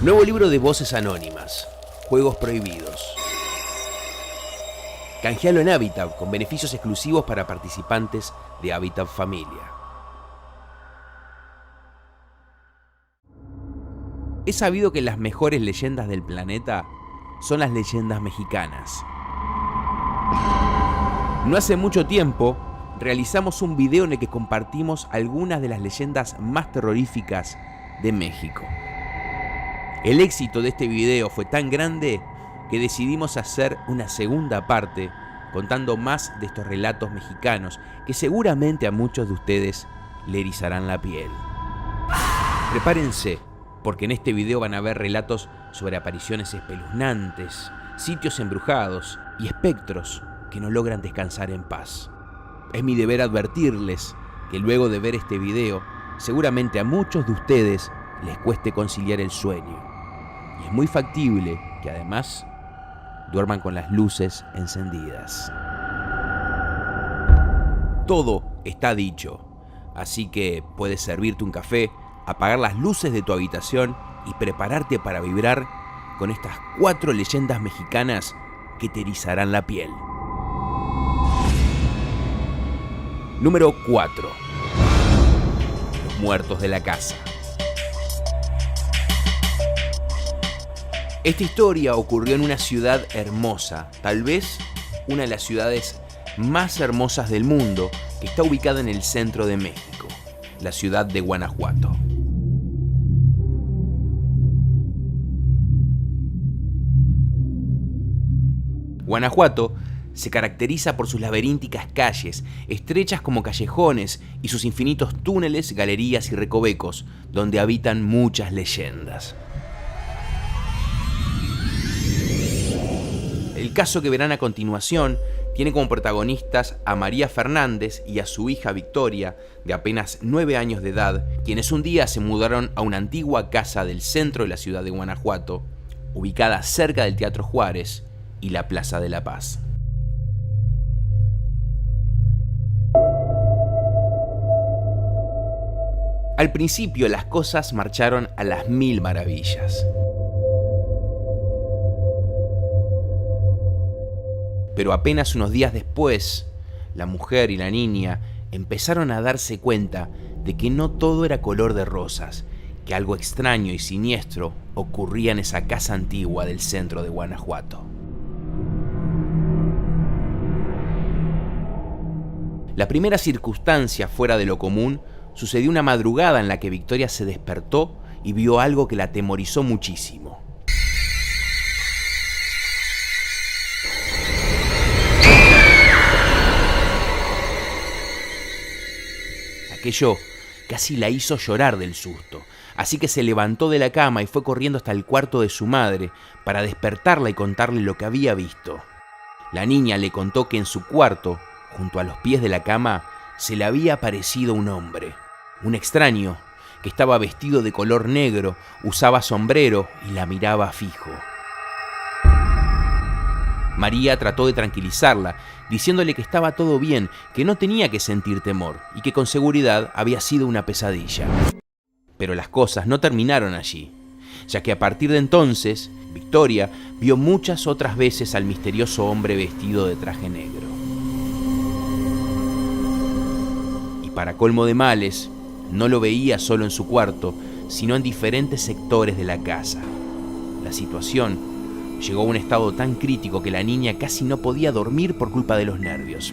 Nuevo libro de Voces Anónimas, Juegos Prohibidos. Canjealo en Habitat con beneficios exclusivos para participantes de Habitat Familia. Es sabido que las mejores leyendas del planeta son las leyendas mexicanas. No hace mucho tiempo realizamos un video en el que compartimos algunas de las leyendas más terroríficas de México. El éxito de este video fue tan grande que decidimos hacer una segunda parte contando más de estos relatos mexicanos que seguramente a muchos de ustedes le erizarán la piel. Prepárense, porque en este video van a ver relatos sobre apariciones espeluznantes, sitios embrujados y espectros que no logran descansar en paz. Es mi deber advertirles que luego de ver este video, seguramente a muchos de ustedes les cueste conciliar el sueño. Y es muy factible que además duerman con las luces encendidas. Todo está dicho, así que puedes servirte un café, apagar las luces de tu habitación y prepararte para vibrar con estas 4 leyendas mexicanas que te erizarán la piel. Número 4. Los muertos de la casa. Esta historia ocurrió en una ciudad hermosa, tal vez una de las ciudades más hermosas del mundo, que está ubicada en el centro de México, la ciudad de Guanajuato. Guanajuato se caracteriza por sus laberínticas calles, estrechas como callejones, y sus infinitos túneles, galerías y recovecos, donde habitan muchas leyendas. El caso que verán a continuación tiene como protagonistas a María Fernández y a su hija Victoria, de apenas 9 años de edad, quienes un día se mudaron a una antigua casa del centro de la ciudad de Guanajuato, ubicada cerca del Teatro Juárez y la Plaza de la Paz. Al principio las cosas marcharon a las mil maravillas. Pero apenas unos días después, la mujer y la niña empezaron a darse cuenta de que no todo era color de rosas, que algo extraño y siniestro ocurría en esa casa antigua del centro de Guanajuato. La primera circunstancia fuera de lo común sucedió una madrugada en la que Victoria se despertó y vio algo que la atemorizó muchísimo. Aquello casi la hizo llorar del susto, así que se levantó de la cama y fue corriendo hasta el cuarto de su madre para despertarla y contarle lo que había visto. La niña le contó que en su cuarto, junto a los pies de la cama, se le había aparecido un hombre, un extraño, que estaba vestido de color negro, usaba sombrero y la miraba fijo. María trató de tranquilizarla, diciéndole que estaba todo bien, que no tenía que sentir temor y que con seguridad había sido una pesadilla. Pero las cosas no terminaron allí, ya que a partir de entonces, Victoria vio muchas otras veces al misterioso hombre vestido de traje negro. Y para colmo de males, no lo veía solo en su cuarto, sino en diferentes sectores de la casa. La situación llegó a un estado tan crítico que la niña casi no podía dormir por culpa de los nervios.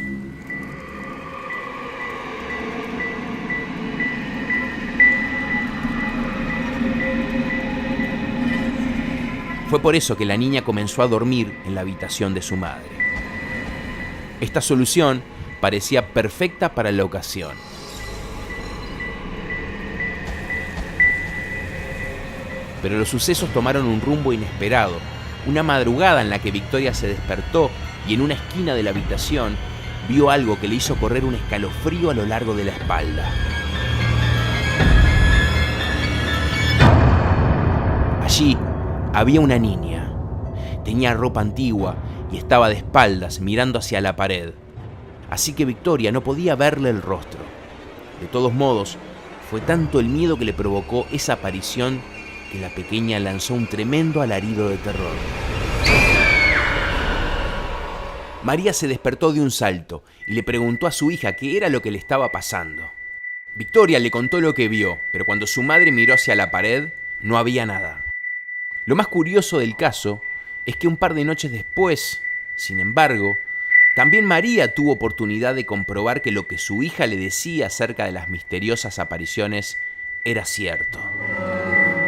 Fue por eso que la niña comenzó a dormir en la habitación de su madre. Esta solución parecía perfecta para la ocasión. Pero los sucesos tomaron un rumbo inesperado. Una madrugada en la que Victoria se despertó y en una esquina de la habitación vio algo que le hizo correr un escalofrío a lo largo de la espalda. Allí había una niña. Tenía ropa antigua y estaba de espaldas mirando hacia la pared. Así que Victoria no podía verle el rostro. De todos modos, fue tanto el miedo que le provocó esa aparición que la pequeña lanzó un tremendo alarido de terror. María se despertó de un salto y le preguntó a su hija qué era lo que le estaba pasando. Victoria le contó lo que vio, pero cuando su madre miró hacia la pared, no había nada. Lo más curioso del caso es que un par de noches después, sin embargo, también María tuvo oportunidad de comprobar que lo que su hija le decía acerca de las misteriosas apariciones era cierto.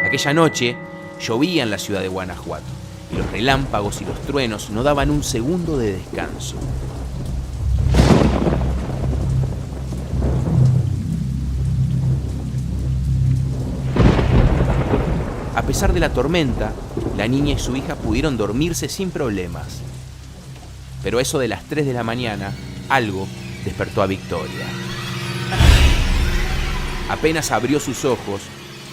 Aquella noche llovía en la ciudad de Guanajuato y los relámpagos y los truenos no daban un segundo de descanso. A pesar de la tormenta, la niña y su hija pudieron dormirse sin problemas. Pero a eso de las 3 de la mañana, algo despertó a Victoria. Apenas abrió sus ojos,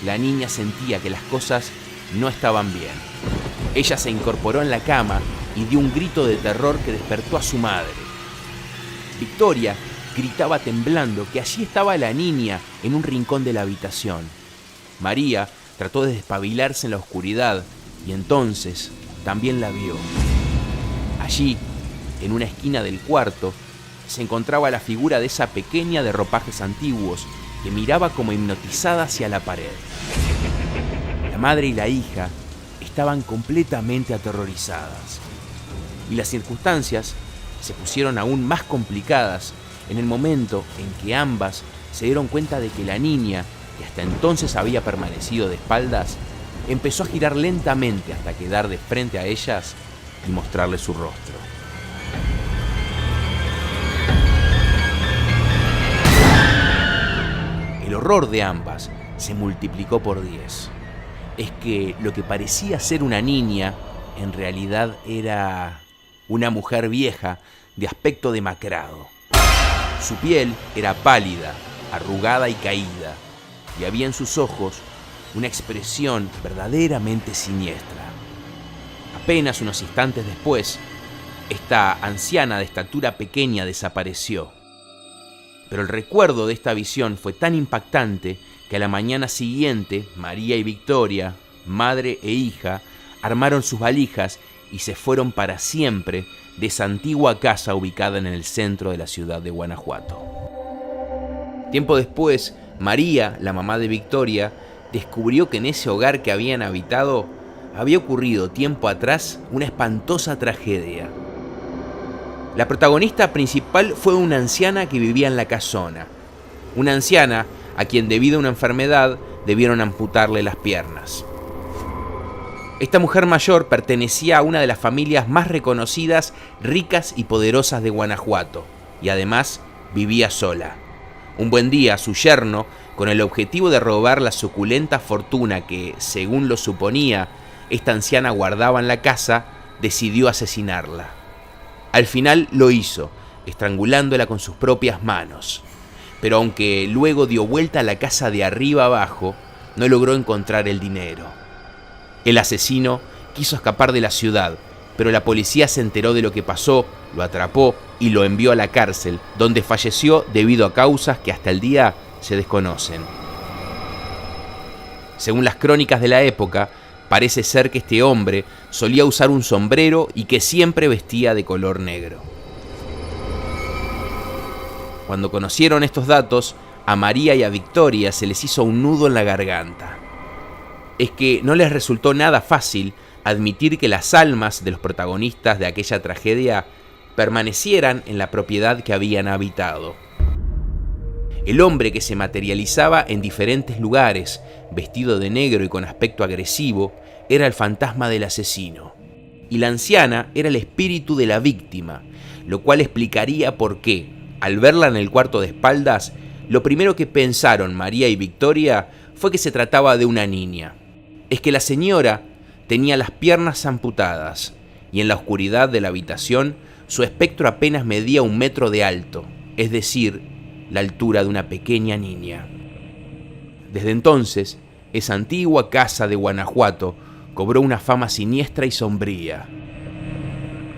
la niña sentía que las cosas no estaban bien. Ella se incorporó en la cama y dio un grito de terror que despertó a su madre. Victoria gritaba temblando que allí estaba la niña en un rincón de la habitación. María trató de despabilarse en la oscuridad y entonces también la vio. Allí, en una esquina del cuarto, se encontraba la figura de esa pequeña de ropajes antiguos que miraba como hipnotizada hacia la pared. La madre y la hija estaban completamente aterrorizadas. Y las circunstancias se pusieron aún más complicadas en el momento en que ambas se dieron cuenta de que la niña, que hasta entonces había permanecido de espaldas, empezó a girar lentamente hasta quedar de frente a ellas y mostrarles su rostro. El horror de ambas se multiplicó por 10. Es que lo que parecía ser una niña, en realidad era una mujer vieja de aspecto demacrado. Su piel era pálida, arrugada y caída, y había en sus ojos una expresión verdaderamente siniestra. Apenas unos instantes después, esta anciana de estatura pequeña desapareció. Pero el recuerdo de esta visión fue tan impactante que a la mañana siguiente, María y Victoria, madre e hija, armaron sus valijas y se fueron para siempre de esa antigua casa ubicada en el centro de la ciudad de Guanajuato. Tiempo después, María, la mamá de Victoria, descubrió que en ese hogar que habían habitado había ocurrido tiempo atrás una espantosa tragedia. La protagonista principal fue una anciana que vivía en la casona. Una anciana a quien debido a una enfermedad debieron amputarle las piernas. Esta mujer mayor pertenecía a una de las familias más reconocidas, ricas y poderosas de Guanajuato, y además vivía sola. Un buen día, su yerno, con el objetivo de robar la suculenta fortuna que, según lo suponía, esta anciana guardaba en la casa, decidió asesinarla. Al final lo hizo, estrangulándola con sus propias manos. Pero aunque luego dio vuelta a la casa de arriba abajo, no logró encontrar el dinero. El asesino quiso escapar de la ciudad, pero la policía se enteró de lo que pasó, lo atrapó y lo envió a la cárcel, donde falleció debido a causas que hasta el día se desconocen. Según las crónicas de la época, parece ser que este hombre solía usar un sombrero y que siempre vestía de color negro. Cuando conocieron estos datos, a María y a Victoria se les hizo un nudo en la garganta. Es que no les resultó nada fácil admitir que las almas de los protagonistas de aquella tragedia permanecieran en la propiedad que habían habitado. El hombre que se materializaba en diferentes lugares, vestido de negro y con aspecto agresivo, era el fantasma del asesino. Y la anciana era el espíritu de la víctima, lo cual explicaría por qué, al verla en el cuarto de espaldas, lo primero que pensaron María y Victoria fue que se trataba de una niña. Es que la señora tenía las piernas amputadas y en la oscuridad de la habitación su espectro apenas medía 1 metro de alto, es decir, la altura de una pequeña niña. Desde entonces, esa antigua casa de Guanajuato cobró una fama siniestra y sombría.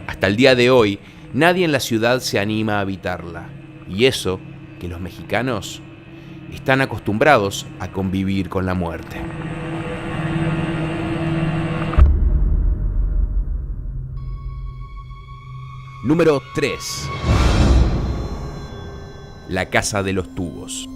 Hasta el día de hoy, nadie en la ciudad se anima a habitarla, y eso que los mexicanos están acostumbrados a convivir con la muerte. Número 3. La casa de los tubos.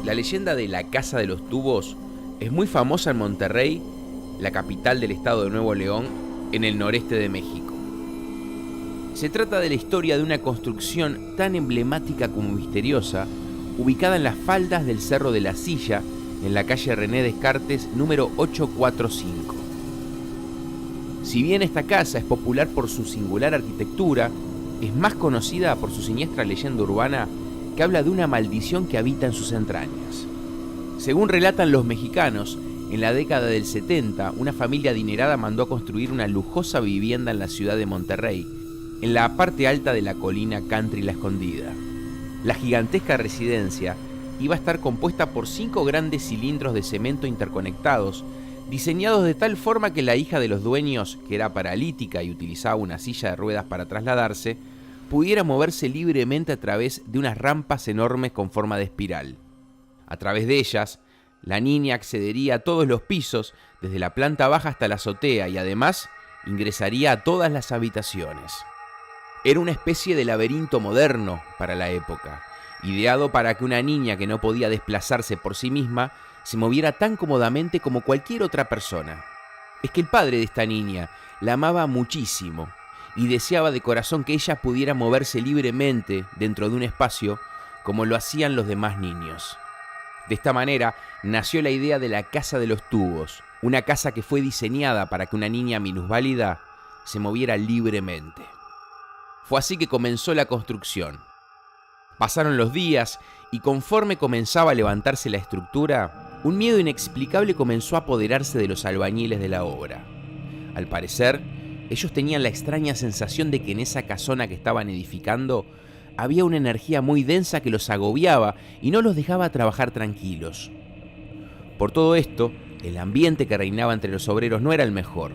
La leyenda de la casa de los tubos es muy famosa en Monterrey, la capital del estado de Nuevo León, en el noreste de México. Se trata de la historia de una construcción tan emblemática como misteriosa, ubicada en las faldas del Cerro de la Silla, en la calle René Descartes, número 845. Si bien esta casa es popular por su singular arquitectura, es más conocida por su siniestra leyenda urbana que habla de una maldición que habita en sus entrañas. Según relatan los mexicanos, en la década del 70, una familia adinerada mandó a construir una lujosa vivienda en la ciudad de Monterrey, en la parte alta de la colina Country La Escondida. La gigantesca residencia iba a estar compuesta por 5 grandes cilindros de cemento interconectados, diseñados de tal forma que la hija de los dueños, que era paralítica y utilizaba una silla de ruedas para trasladarse, pudiera moverse libremente a través de unas rampas enormes con forma de espiral. A través de ellas, la niña accedería a todos los pisos, desde la planta baja hasta la azotea, y además ingresaría a todas las habitaciones. Era una especie de laberinto moderno para la época, ideado para que una niña que no podía desplazarse por sí misma se moviera tan cómodamente como cualquier otra persona. Es que el padre de esta niña la amaba muchísimo y deseaba de corazón que ella pudiera moverse libremente dentro de un espacio como lo hacían los demás niños. De esta manera nació la idea de la casa de los tubos, una casa que fue diseñada para que una niña minusválida se moviera libremente. Fue así que comenzó la construcción. Pasaron los días y conforme comenzaba a levantarse la estructura, un miedo inexplicable comenzó a apoderarse de los albañiles de la obra. Al parecer, ellos tenían la extraña sensación de que en esa casona que estaban edificando había una energía muy densa que los agobiaba y no los dejaba trabajar tranquilos. Por todo esto, el ambiente que reinaba entre los obreros no era el mejor.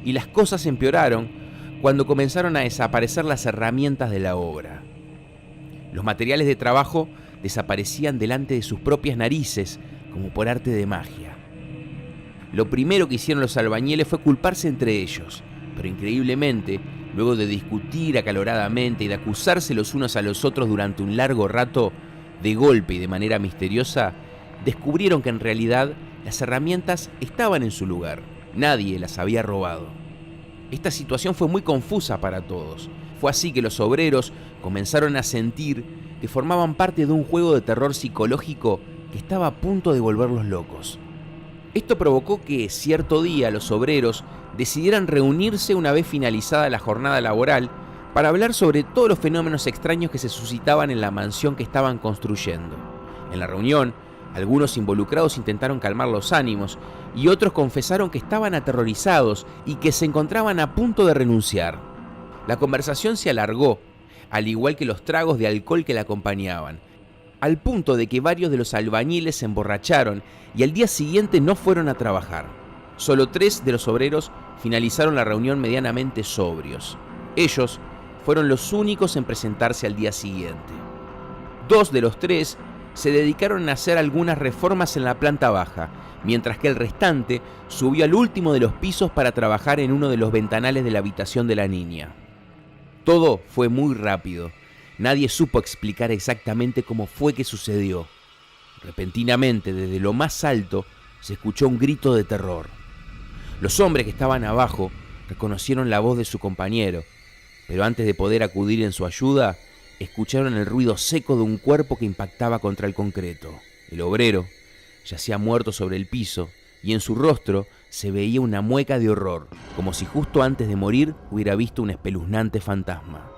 Y las cosas empeoraron cuando comenzaron a desaparecer las herramientas de la obra. Los materiales de trabajo desaparecían delante de sus propias narices, como por arte de magia. Lo primero que hicieron los albañiles fue culparse entre ellos, pero increíblemente, luego de discutir acaloradamente y de acusarse los unos a los otros durante un largo rato, de golpe y de manera misteriosa, descubrieron que en realidad las herramientas estaban en su lugar. Nadie las había robado. Esta situación fue muy confusa para todos. Fue así que los obreros comenzaron a sentir que formaban parte de un juego de terror psicológico que estaba a punto de volverlos locos. Esto provocó que cierto día los obreros decidieran reunirse una vez finalizada la jornada laboral para hablar sobre todos los fenómenos extraños que se suscitaban en la mansión que estaban construyendo. En la reunión, algunos involucrados intentaron calmar los ánimos y otros confesaron que estaban aterrorizados y que se encontraban a punto de renunciar. La conversación se alargó, al igual que los tragos de alcohol que la acompañaban, al punto de que varios de los albañiles se emborracharon y al día siguiente no fueron a trabajar. Solo 3 de los obreros finalizaron la reunión medianamente sobrios. Ellos fueron los únicos en presentarse al día siguiente. 2 de los 3 se dedicaron a hacer algunas reformas en la planta baja, mientras que el restante subió al último de los pisos para trabajar en uno de los ventanales de la habitación de la niña. Todo fue muy rápido. Nadie supo explicar exactamente cómo fue que sucedió. Repentinamente, desde lo más alto, se escuchó un grito de terror. Los hombres que estaban abajo reconocieron la voz de su compañero, pero antes de poder acudir en su ayuda, escucharon el ruido seco de un cuerpo que impactaba contra el concreto. El obrero yacía muerto sobre el piso y en su rostro se veía una mueca de horror, como si justo antes de morir hubiera visto un espeluznante fantasma.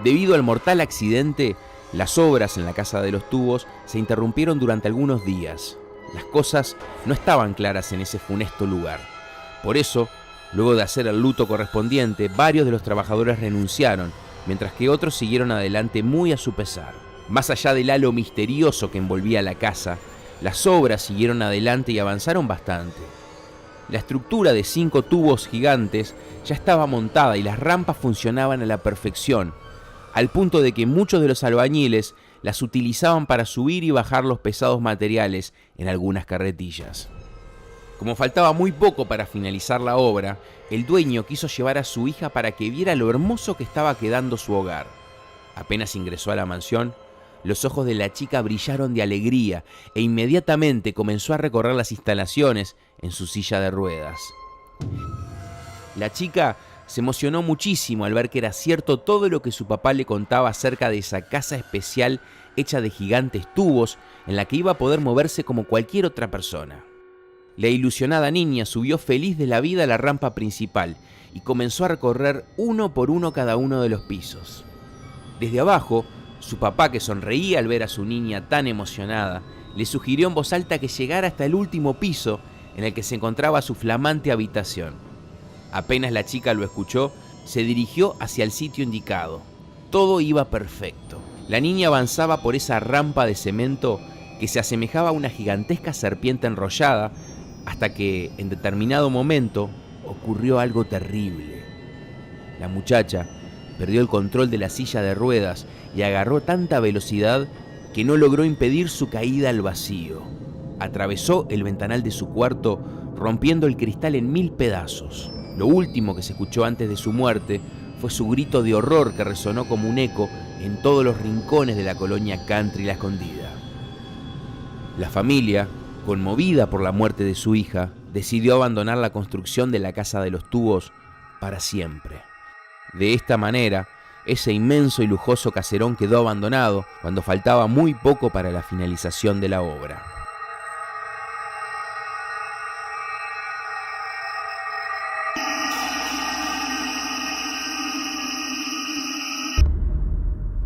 Debido al mortal accidente, las obras en la casa de los tubos se interrumpieron durante algunos días. Las cosas no estaban claras en ese funesto lugar. Por eso, luego de hacer el luto correspondiente, varios de los trabajadores renunciaron, mientras que otros siguieron adelante muy a su pesar. Más allá del halo misterioso que envolvía la casa, las obras siguieron adelante y avanzaron bastante. La estructura de 5 tubos gigantes ya estaba montada y las rampas funcionaban a la perfección, al punto de que muchos de los albañiles las utilizaban para subir y bajar los pesados materiales en algunas carretillas. Como faltaba muy poco para finalizar la obra, el dueño quiso llevar a su hija para que viera lo hermoso que estaba quedando su hogar. Apenas ingresó a la mansión, los ojos de la chica brillaron de alegría e inmediatamente comenzó a recorrer las instalaciones en su silla de ruedas. La chica se emocionó muchísimo al ver que era cierto todo lo que su papá le contaba acerca de esa casa especial hecha de gigantes tubos en la que iba a poder moverse como cualquier otra persona. La ilusionada niña subió feliz de la vida a la rampa principal y comenzó a recorrer uno por uno cada uno de los pisos. Desde abajo, su papá, que sonreía al ver a su niña tan emocionada, le sugirió en voz alta que llegara hasta el último piso en el que se encontraba su flamante habitación. Apenas la chica lo escuchó, se dirigió hacia el sitio indicado. Todo iba perfecto. La niña avanzaba por esa rampa de cemento que se asemejaba a una gigantesca serpiente enrollada, hasta que, en determinado momento, ocurrió algo terrible. La muchacha perdió el control de la silla de ruedas y agarró tanta velocidad que no logró impedir su caída al vacío. Atravesó el ventanal de su cuarto, rompiendo el cristal en 1000 pedazos. Lo último que se escuchó antes de su muerte fue su grito de horror que resonó como un eco en todos los rincones de la colonia Country La Escondida. La familia, conmovida por la muerte de su hija, decidió abandonar la construcción de la Casa de los Tubos para siempre. De esta manera, ese inmenso y lujoso caserón quedó abandonado cuando faltaba muy poco para la finalización de la obra.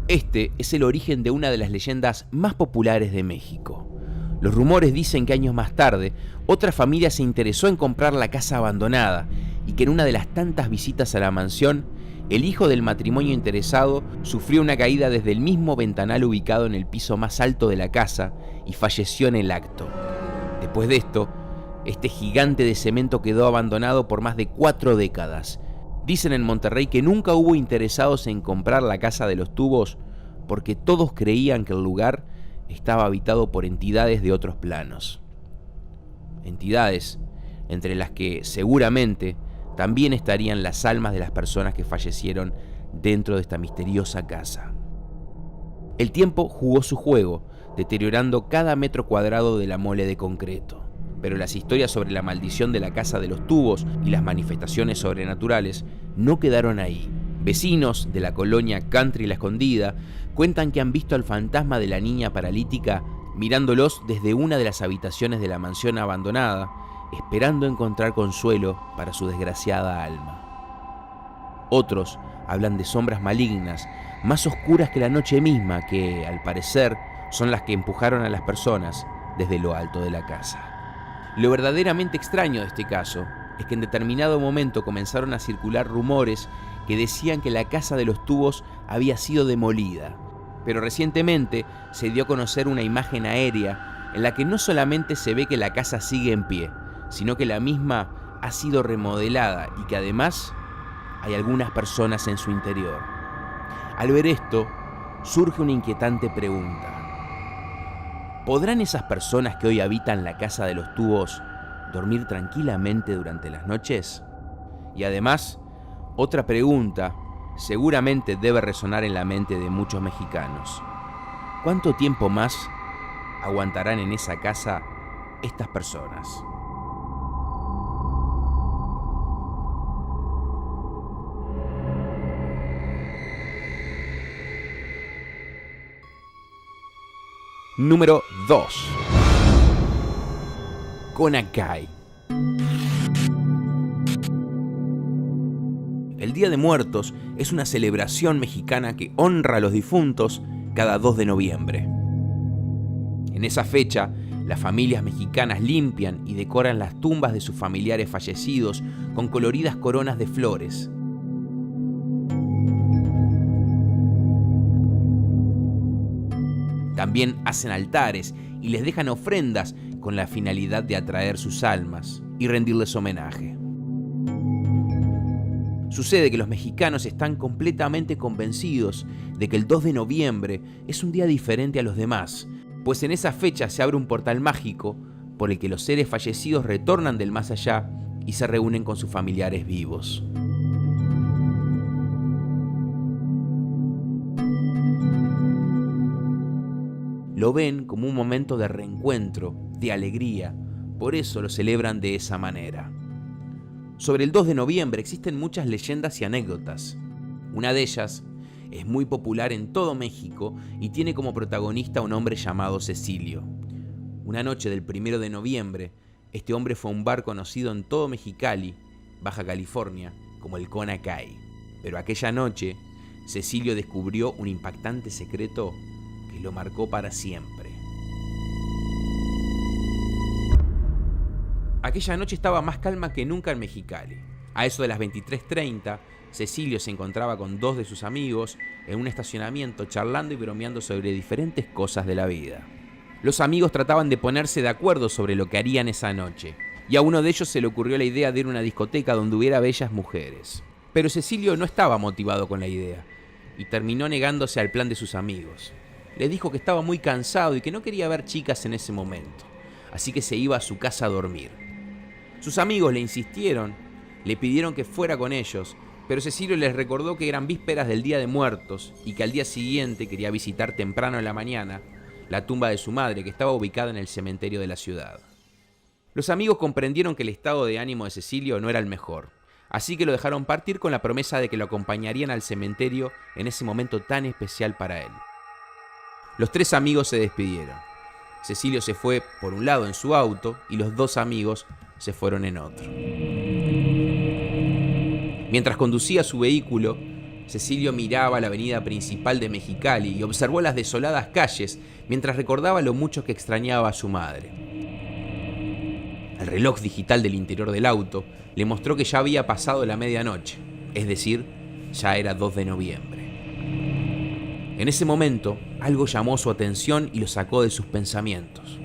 Este es el origen de una de las leyendas más populares de México. Los rumores dicen que años más tarde, otra familia se interesó en comprar la casa abandonada y que en una de las tantas visitas a la mansión, el hijo del matrimonio interesado sufrió una caída desde el mismo ventanal ubicado en el piso más alto de la casa y falleció en el acto. Después de esto, este gigante de cemento quedó abandonado por más de 4 décadas. Dicen en Monterrey que nunca hubo interesados en comprar la Casa de los Tubos porque todos creían que el lugar estaba habitado por entidades de otros planos. Entidades entre las que seguramente también estarían las almas de las personas que fallecieron dentro de esta misteriosa casa. El tiempo jugó su juego, deteriorando cada metro cuadrado de la mole de concreto. Pero las historias sobre la maldición de la Casa de los Tubos y las manifestaciones sobrenaturales no quedaron ahí. Vecinos de la colonia Country La Escondida cuentan que han visto al fantasma de la niña paralítica mirándolos desde una de las habitaciones de la mansión abandonada, esperando encontrar consuelo para su desgraciada alma. Otros hablan de sombras malignas, más oscuras que la noche misma, que, al parecer, son las que empujaron a las personas desde lo alto de la casa. Lo verdaderamente extraño de este caso es que en determinado momento comenzaron a circular rumores que decían que la Casa de los Tubos había sido demolida, pero recientemente se dio a conocer una imagen aérea en la que no solamente se ve que la casa sigue en pie, sino que la misma ha sido remodelada y que además hay algunas personas en su interior. Al ver esto, surge una inquietante pregunta. ¿Podrán esas personas que hoy habitan la Casa de los Tubos dormir tranquilamente durante las noches? Y además, otra pregunta seguramente debe resonar en la mente de muchos mexicanos. ¿Cuánto tiempo más aguantarán en esa casa estas personas? Número 2. Conacay. El Día de Muertos es una celebración mexicana que honra a los difuntos cada 2 de noviembre. En esa fecha, las familias mexicanas limpian y decoran las tumbas de sus familiares fallecidos con coloridas coronas de flores. También hacen altares y les dejan ofrendas con la finalidad de atraer sus almas. y rendirles homenaje. Sucede que los mexicanos están completamente convencidos de que el 2 de noviembre es un día diferente a los demás, pues en esa fecha se abre un portal mágico por el que los seres fallecidos retornan del más allá y se reúnen con sus familiares vivos. Lo ven como un momento de reencuentro, de alegría, por eso lo celebran de esa manera. Sobre el 2 de noviembre existen muchas leyendas y anécdotas. Una de ellas es muy popular en todo México y tiene como protagonista a un hombre llamado Cecilio. Una noche del 1 de noviembre, este hombre fue a un bar conocido en todo Mexicali, Baja California, como el Conacay. Pero aquella noche, Cecilio descubrió un impactante secreto que lo marcó para siempre. Aquella noche estaba más calma que nunca en Mexicali. A eso de las 23:30, Cecilio se encontraba con 2 de sus amigos en un estacionamiento charlando y bromeando sobre diferentes cosas de la vida. Los amigos trataban de ponerse de acuerdo sobre lo que harían esa noche, y a uno de ellos se le ocurrió la idea de ir a una discoteca donde hubiera bellas mujeres. Pero Cecilio no estaba motivado con la idea, y terminó negándose al plan de sus amigos. Les dijo que estaba muy cansado y que no quería ver chicas en ese momento, así que se iba a su casa a dormir. Sus amigos le insistieron, le pidieron que fuera con ellos, pero Cecilio les recordó que eran vísperas del Día de Muertos y que al día siguiente quería visitar temprano en la mañana la tumba de su madre, que estaba ubicada en el cementerio de la ciudad. Los amigos comprendieron que el estado de ánimo de Cecilio no era el mejor, así que lo dejaron partir con la promesa de que lo acompañarían al cementerio en ese momento tan especial para él. Los 3 amigos se despidieron. Cecilio se fue por un lado en su auto y los 2 amigos se fueron en otro. Mientras conducía su vehículo, Cecilio miraba la avenida principal de Mexicali y observó las desoladas calles mientras recordaba lo mucho que extrañaba a su madre. El reloj digital del interior del auto le mostró que ya había pasado la medianoche, es decir, ya era 2 de noviembre. En ese momento, algo llamó su atención y lo sacó de sus pensamientos.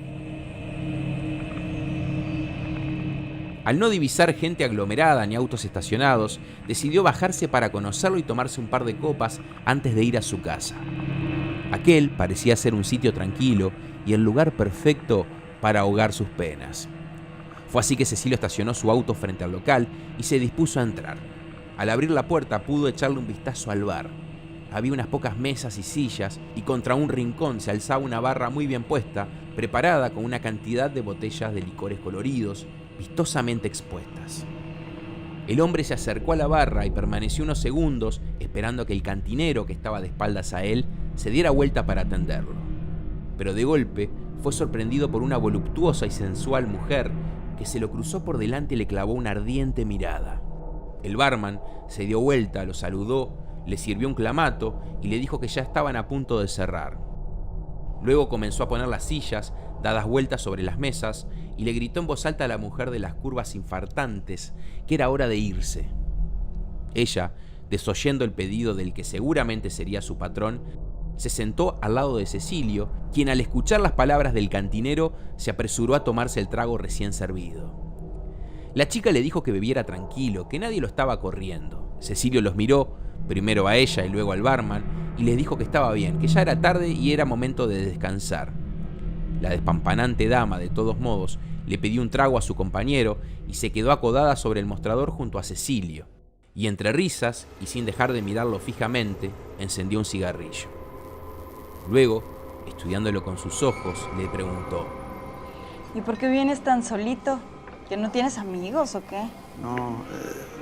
Al no divisar gente aglomerada ni autos estacionados, decidió bajarse para conocerlo y tomarse un par de copas antes de ir a su casa. Aquel parecía ser un sitio tranquilo y el lugar perfecto para ahogar sus penas. Fue así que Cecilio estacionó su auto frente al local y se dispuso a entrar. Al abrir la puerta pudo echarle un vistazo al bar. Había unas pocas mesas y sillas y contra un rincón se alzaba una barra muy bien puesta, preparada con una cantidad de botellas de licores coloridos, vistosamente expuestas. El hombre se acercó a la barra y permaneció unos segundos esperando a que el cantinero, que estaba de espaldas a él, se diera vuelta para atenderlo. Pero de golpe fue sorprendido por una voluptuosa y sensual mujer que se lo cruzó por delante y le clavó una ardiente mirada. El barman se dio vuelta, lo saludó, le sirvió un clamato y le dijo que ya estaban a punto de cerrar. Luego comenzó a poner las sillas dadas vueltas sobre las mesas y le gritó en voz alta a la mujer de las curvas infartantes que era hora de irse. Ella, desoyendo el pedido del que seguramente sería su patrón, se sentó al lado de Cecilio, quien al escuchar las palabras del cantinero se apresuró a tomarse el trago recién servido. La chica le dijo que bebiera tranquilo, que nadie lo estaba corriendo. Cecilio los miró, primero a ella y luego al barman, y les dijo que estaba bien, que ya era tarde y era momento de descansar. La despampanante dama, de todos modos, le pidió un trago a su compañero y se quedó acodada sobre el mostrador junto a Cecilio, y entre risas y sin dejar de mirarlo fijamente, encendió un cigarrillo. Luego, estudiándolo con sus ojos, le preguntó: ¿Y por qué vienes tan solito? ¿Que no tienes amigos o qué? No,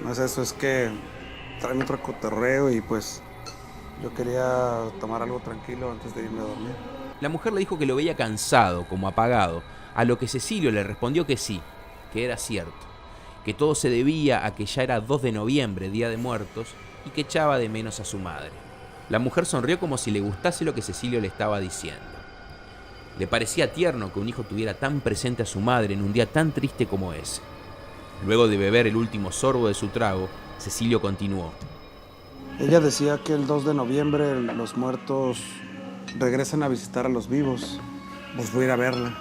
no es eso, es que traen otro cotorreo y pues yo quería tomar algo tranquilo antes de irme a dormir. La mujer le dijo que lo veía cansado, como apagado, a lo que Cecilio le respondió que sí, que era cierto, que todo se debía a que ya era 2 de noviembre, Día de Muertos, y que echaba de menos a su madre. La mujer sonrió como si le gustase lo que Cecilio le estaba diciendo. Le parecía tierno que un hijo tuviera tan presente a su madre en un día tan triste como ese. Luego de beber el último sorbo de su trago, Cecilio continuó: Ella decía que el 2 de noviembre los muertos regresan a visitar a los vivos. Pues voy a ir a verla.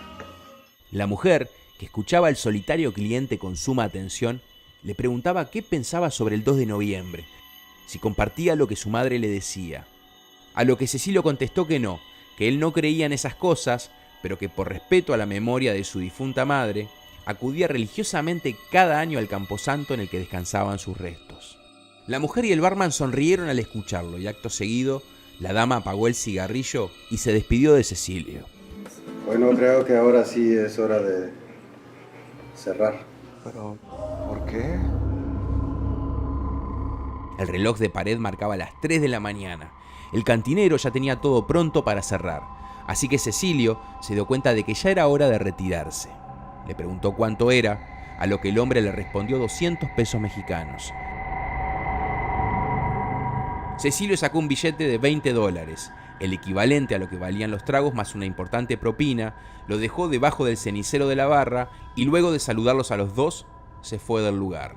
La mujer que escuchaba al solitario cliente con suma atención, le preguntaba qué pensaba sobre el 2 de noviembre, si compartía lo que su madre le decía. A lo que Cecilio contestó que no, que él no creía en esas cosas, pero que por respeto a la memoria de su difunta madre, acudía religiosamente cada año al camposanto en el que descansaban sus restos. La mujer y el barman sonrieron al escucharlo y acto seguido, la dama apagó el cigarrillo y se despidió de Cecilio. Bueno, creo que ahora sí es hora de cerrar. Pero, ¿por qué? El reloj de pared marcaba las 3 de la mañana. El cantinero ya tenía todo pronto para cerrar, así que Cecilio se dio cuenta de que ya era hora de retirarse. Le preguntó cuánto era, a lo que el hombre le respondió 200 pesos mexicanos. Cecilio sacó un billete de $20, el equivalente a lo que valían los tragos más una importante propina, lo dejó debajo del cenicero de la barra y luego de saludarlos a los dos, se fue del lugar.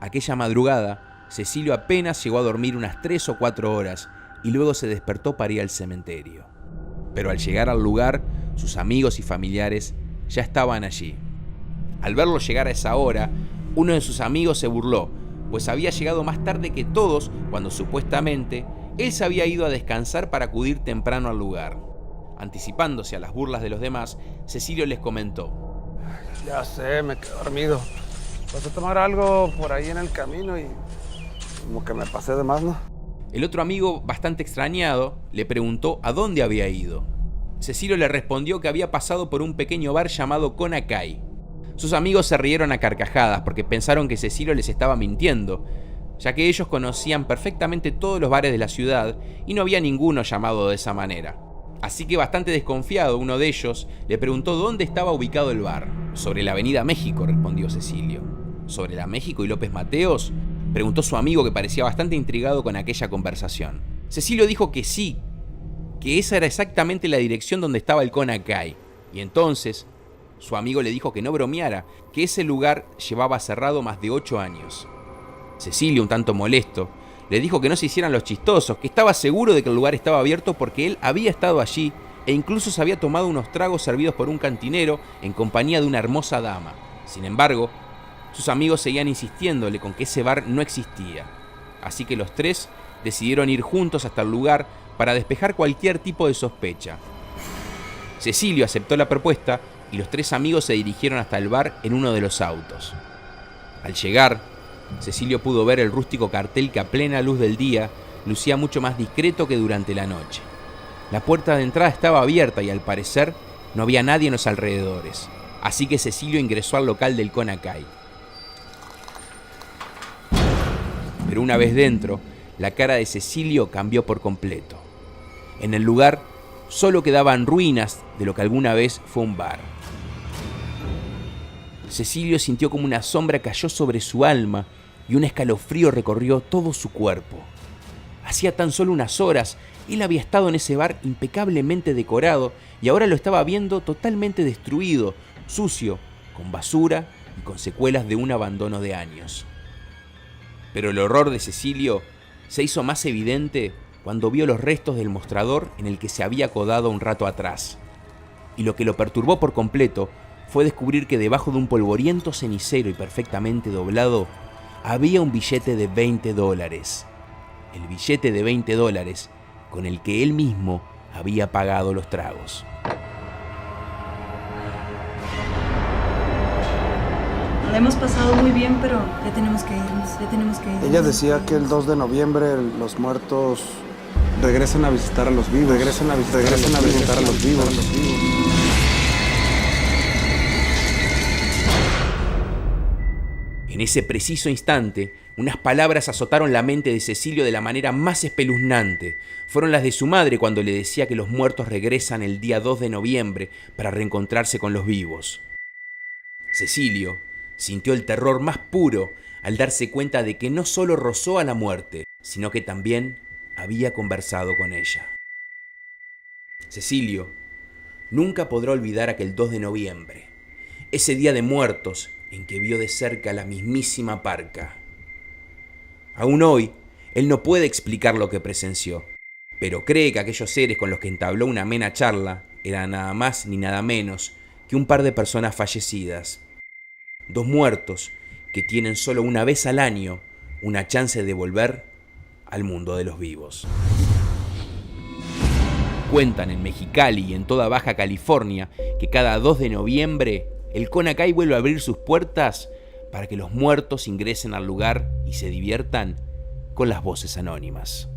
Aquella madrugada, Cecilio apenas llegó a dormir unas 3 o 4 horas y luego se despertó para ir al cementerio. Pero al llegar al lugar, sus amigos y familiares ya estaban allí. Al verlo llegar a esa hora, uno de sus amigos se burló, pues había llegado más tarde que todos cuando supuestamente él se había ido a descansar para acudir temprano al lugar. Anticipándose a las burlas de los demás, Cecilio les comentó: Ya sé, me quedé dormido. Pasé a tomar algo por ahí en el camino y como que me pasé de más, ¿no? El otro amigo, bastante extrañado, le preguntó a dónde había ido. Cecilio le respondió que había pasado por un pequeño bar llamado Conacay. Sus amigos se rieron a carcajadas porque pensaron que Cecilio les estaba mintiendo, ya que ellos conocían perfectamente todos los bares de la ciudad y no había ninguno llamado de esa manera. Así que bastante desconfiado, uno de ellos le preguntó dónde estaba ubicado el bar. Sobre la avenida México, respondió Cecilio. ¿Sobre la México y López Mateos?, preguntó su amigo, que parecía bastante intrigado con aquella conversación. Cecilio dijo que sí, que esa era exactamente la dirección donde estaba el Conacay. Y entonces, su amigo le dijo que no bromeara, que ese lugar llevaba cerrado más de 8 años. Cecilio, un tanto molesto, le dijo que no se hicieran los chistosos, que estaba seguro de que el lugar estaba abierto porque él había estado allí e incluso se había tomado unos tragos servidos por un cantinero en compañía de una hermosa dama. Sin embargo, sus amigos seguían insistiéndole con que ese bar no existía. Así que los tres decidieron ir juntos hasta el lugar para despejar cualquier tipo de sospecha. Cecilio aceptó la propuesta y los tres amigos se dirigieron hasta el bar en uno de los autos. Al llegar, Cecilio pudo ver el rústico cartel que a plena luz del día lucía mucho más discreto que durante la noche. La puerta de entrada estaba abierta y al parecer no había nadie en los alrededores, así que Cecilio ingresó al local del Conacay. Pero una vez dentro, la cara de Cecilio cambió por completo. En el lugar solo quedaban ruinas de lo que alguna vez fue un bar. Cecilio sintió como una sombra cayó sobre su alma y un escalofrío recorrió todo su cuerpo. Hacía tan solo unas horas, él había estado en ese bar impecablemente decorado y ahora lo estaba viendo totalmente destruido, sucio, con basura y con secuelas de un abandono de años. Pero el horror de Cecilio se hizo más evidente cuando vio los restos del mostrador en el que se había acodado un rato atrás. Y lo que lo perturbó por completo fue descubrir que debajo de un polvoriento cenicero y perfectamente doblado había un billete de $20. El billete de $20 con el que él mismo había pagado los tragos. La hemos pasado muy bien, pero ya tenemos que irnos. Ella decía que el 2 de noviembre los muertos regresan a visitar a los vivos. Regresan a visitar a los vivos. En ese preciso instante, unas palabras azotaron la mente de Cecilio de la manera más espeluznante. Fueron las de su madre cuando le decía que los muertos regresan el día 2 de noviembre para reencontrarse con los vivos. Cecilio sintió el terror más puro al darse cuenta de que no solo rozó a la muerte, sino que también había conversado con ella. Cecilio nunca podrá olvidar aquel 2 de noviembre, ese día de muertos en que vio de cerca la mismísima parca. Aún hoy, él no puede explicar lo que presenció, pero cree que aquellos seres con los que entabló una amena charla eran nada más ni nada menos que un par de personas fallecidas. 2 muertos que tienen solo una vez al año una chance de volver al mundo de los vivos. Cuentan en Mexicali y en toda Baja California que cada 2 de noviembre el Conacay vuelve a abrir sus puertas para que los muertos ingresen al lugar y se diviertan con las voces anónimas.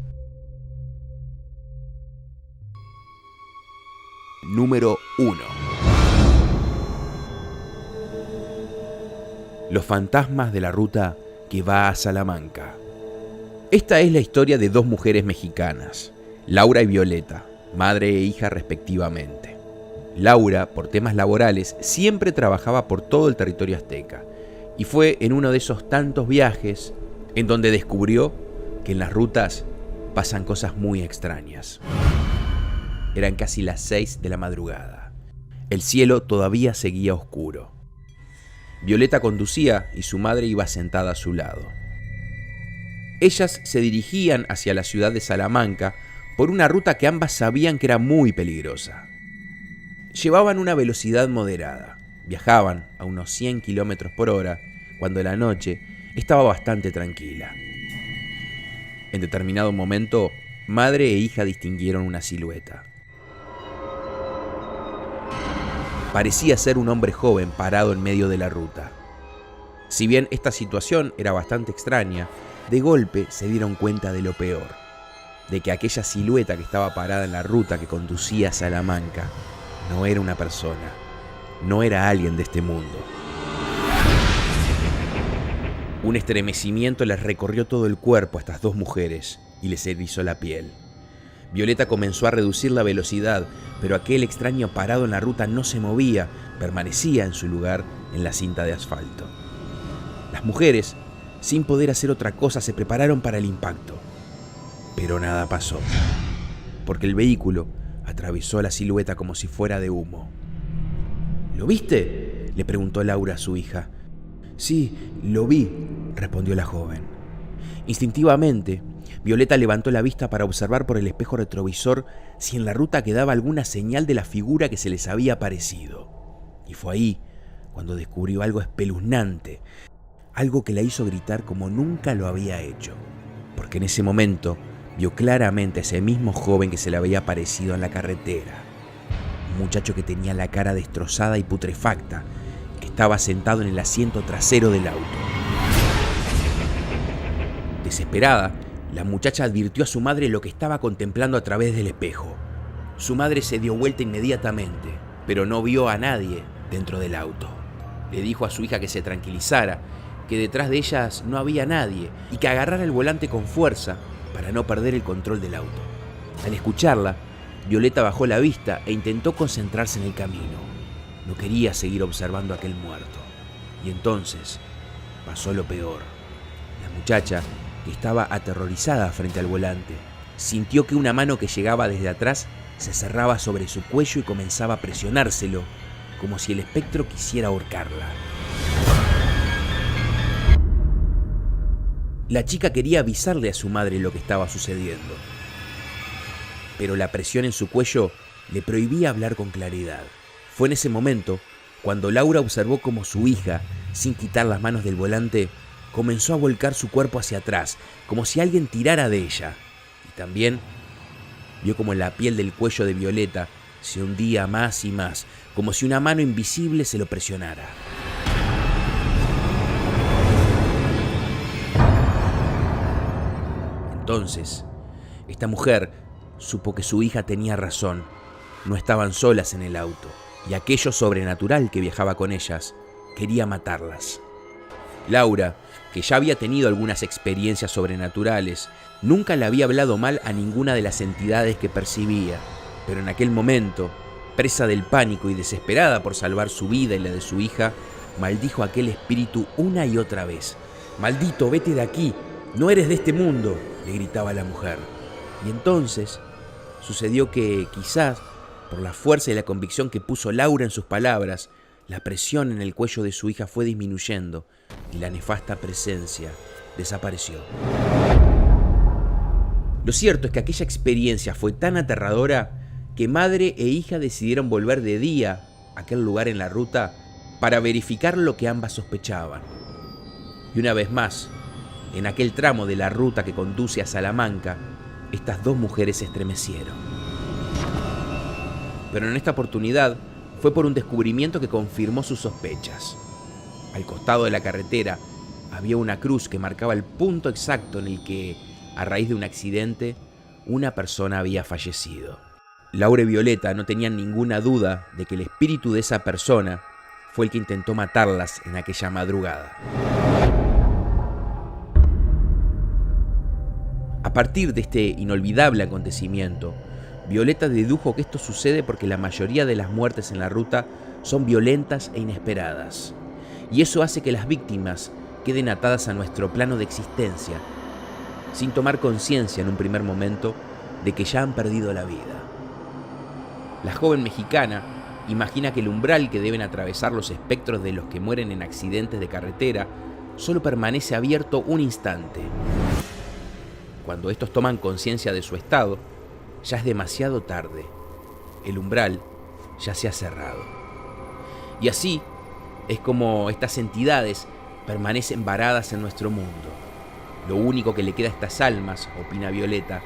Número 1. Los fantasmas de la ruta que va a Salamanca. Esta es la historia de 2 mujeres mexicanas, Laura y Violeta, madre e hija respectivamente. Laura, por temas laborales, siempre trabajaba por todo el territorio azteca, y fue en uno de esos tantos viajes en donde descubrió que en las rutas pasan cosas muy extrañas. Eran casi las 6 de la madrugada. El cielo todavía seguía oscuro. Violeta conducía y su madre iba sentada a su lado. Ellas se dirigían hacia la ciudad de Salamanca por una ruta que ambas sabían que era muy peligrosa. Llevaban una velocidad moderada. Viajaban a unos 100 kilómetros por hora cuando la noche estaba bastante tranquila. En determinado momento, madre e hija distinguieron una silueta. Parecía ser un hombre joven parado en medio de la ruta. Si bien esta situación era bastante extraña, de golpe se dieron cuenta de lo peor, de que aquella silueta que estaba parada en la ruta que conducía a Salamanca no era una persona, no era alguien de este mundo. Un estremecimiento les recorrió todo el cuerpo a estas 2 mujeres y les erizó la piel. Violeta comenzó a reducir la velocidad, pero aquel extraño parado en la ruta no se movía, permanecía en su lugar en la cinta de asfalto. Las mujeres, sin poder hacer otra cosa, se prepararon para el impacto. Pero nada pasó, porque el vehículo atravesó la silueta como si fuera de humo. ¿Lo viste?, le preguntó Laura a su hija. Sí, lo vi, respondió la joven. Instintivamente, Violeta levantó la vista para observar por el espejo retrovisor si en la ruta quedaba alguna señal de la figura que se les había aparecido. Y fue ahí cuando descubrió algo espeluznante, algo que la hizo gritar como nunca lo había hecho, porque en ese momento vio claramente a ese mismo joven que se le había aparecido en la carretera. Un muchacho que tenía la cara destrozada y putrefacta, que estaba sentado en el asiento trasero del auto. Desesperada, la muchacha advirtió a su madre lo que estaba contemplando a través del espejo. Su madre se dio vuelta inmediatamente, pero no vio a nadie dentro del auto. Le dijo a su hija que se tranquilizara, que detrás de ellas no había nadie y que agarrara el volante con fuerza para no perder el control del auto. Al escucharla, Violeta bajó la vista e intentó concentrarse en el camino. No quería seguir observando a aquel muerto. Y entonces pasó lo peor. La muchacha, que estaba aterrorizada frente al volante, sintió que una mano que llegaba desde atrás se cerraba sobre su cuello y comenzaba a presionárselo, como si el espectro quisiera ahorcarla. La chica quería avisarle a su madre lo que estaba sucediendo, pero la presión en su cuello le prohibía hablar con claridad. Fue en ese momento cuando Laura observó cómo su hija, sin quitar las manos del volante, comenzó a volcar su cuerpo hacia atrás, como si alguien tirara de ella. Y también vio como la piel del cuello de Violeta se hundía más y más, como si una mano invisible se lo presionara. Entonces, esta mujer supo que su hija tenía razón. No estaban solas en el auto, y aquello sobrenatural que viajaba con ellas quería matarlas. Laura, que ya había tenido algunas experiencias sobrenaturales, nunca le había hablado mal a ninguna de las entidades que percibía, pero en aquel momento, presa del pánico y desesperada por salvar su vida y la de su hija, maldijo a aquel espíritu una y otra vez. «Maldito, vete de aquí, no eres de este mundo», le gritaba la mujer. Y entonces sucedió que, quizás por la fuerza y la convicción que puso Laura en sus palabras, la presión en el cuello de su hija fue disminuyendo y la nefasta presencia desapareció. Lo cierto es que aquella experiencia fue tan aterradora que madre e hija decidieron volver de día aquel lugar en la ruta para verificar lo que ambas sospechaban. Y una vez más, en aquel tramo de la ruta que conduce a Salamanca, estas dos mujeres se estremecieron. Pero en esta oportunidad fue por un descubrimiento que confirmó sus sospechas. Al costado de la carretera había una cruz que marcaba el punto exacto en el que, a raíz de un accidente, una persona había fallecido. Laura y Violeta no tenían ninguna duda de que el espíritu de esa persona fue el que intentó matarlas en aquella madrugada. A partir de este inolvidable acontecimiento, Violeta dedujo que esto sucede porque la mayoría de las muertes en la ruta son violentas e inesperadas. Y eso hace que las víctimas queden atadas a nuestro plano de existencia, sin tomar conciencia en un primer momento de que ya han perdido la vida. La joven mexicana imagina que el umbral que deben atravesar los espectros de los que mueren en accidentes de carretera solo permanece abierto un instante. Cuando estos toman conciencia de su estado, ya es demasiado tarde. El umbral ya se ha cerrado. Y así es como estas entidades permanecen varadas en nuestro mundo. Lo único que le queda a estas almas, opina Violeta,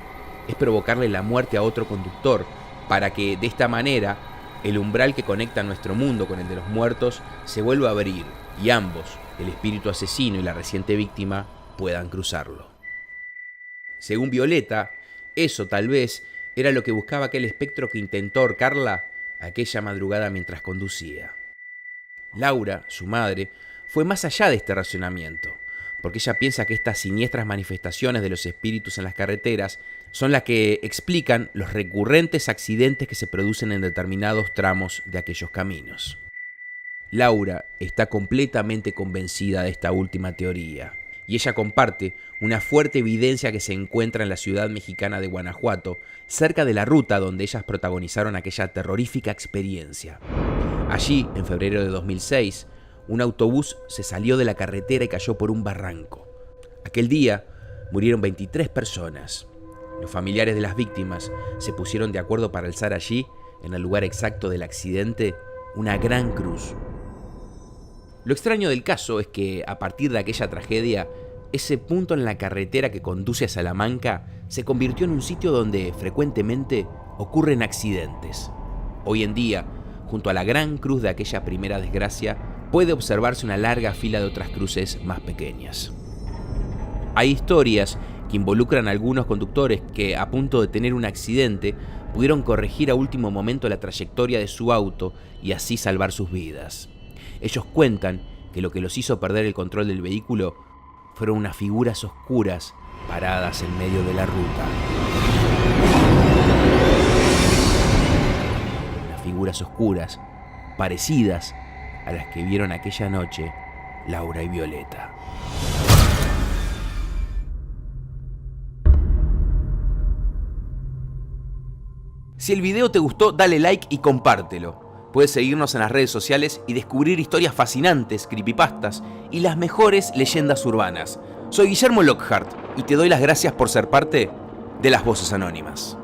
es provocarle la muerte a otro conductor para que, de esta manera, el umbral que conecta nuestro mundo con el de los muertos se vuelva a abrir y ambos, el espíritu asesino y la reciente víctima, puedan cruzarlo. Según Violeta, eso tal vez era lo que buscaba aquel espectro que intentó ahorcarla aquella madrugada mientras conducía. Laura, su madre, fue más allá de este razonamiento, porque ella piensa que estas siniestras manifestaciones de los espíritus en las carreteras son las que explican los recurrentes accidentes que se producen en determinados tramos de aquellos caminos. Laura está completamente convencida de esta última teoría, y ella comparte una fuerte evidencia que se encuentra en la ciudad mexicana de Guanajuato, cerca de la ruta donde ellas protagonizaron aquella terrorífica experiencia. Allí, en febrero de 2006, un autobús se salió de la carretera y cayó por un barranco. Aquel día murieron 23 personas. Los familiares de las víctimas se pusieron de acuerdo para alzar allí, en el lugar exacto del accidente, una gran cruz. Lo extraño del caso es que, a partir de aquella tragedia, ese punto en la carretera que conduce a Salamanca se convirtió en un sitio donde frecuentemente ocurren accidentes. Hoy en día, junto a la gran cruz de aquella primera desgracia, puede observarse una larga fila de otras cruces más pequeñas. Hay historias que involucran a algunos conductores que, a punto de tener un accidente, pudieron corregir a último momento la trayectoria de su auto y así salvar sus vidas. Ellos cuentan que lo que los hizo perder el control del vehículo fueron unas figuras oscuras paradas en medio de la ruta. Unas figuras oscuras parecidas a las que vieron aquella noche Laura y Violeta. Si el video te gustó, dale like y compártelo. Puedes seguirnos en las redes sociales y descubrir historias fascinantes, creepypastas y las mejores leyendas urbanas. Soy Guillermo Lockhart y te doy las gracias por ser parte de Las Voces Anónimas.